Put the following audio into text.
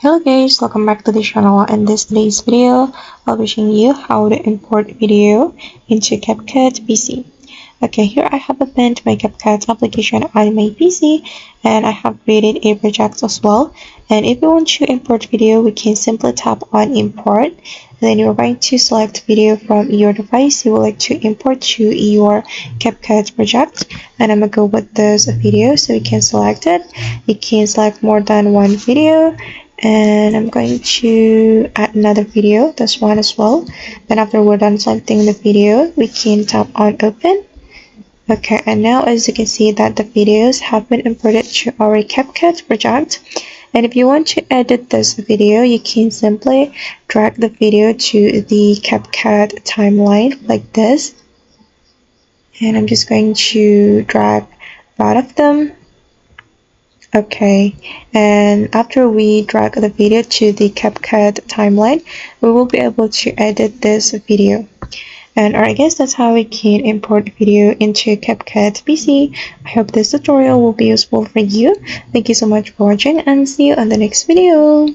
Hello guys, welcome back to the channel. In today's video, I'll be showing you how to import video into CapCut PC. Okay, here I have opened my CapCut application on my PC and I have created a project as well. And if you want to import video, we can simply tap on import. Then you're going to select video from your device you would like to import to your CapCut project. And I'm gonna go with this video so we can select it. You can select more than one video and I'm going to add another video, this one as well. Then after we're done selecting the video, we can tap on open. Okay, and now as you can see that the videos have been imported to our CapCut project. And if you want to edit this video, you can simply drag the video to the CapCut timeline like this. And I'm just going to drag both of them. Okay, and after we drag the video to the CapCut timeline, we will be able to edit this video. And I guess that's how we can import video into CapCut PC. I hope this tutorial will be useful for you. Thank you so much for watching and see you on the next video.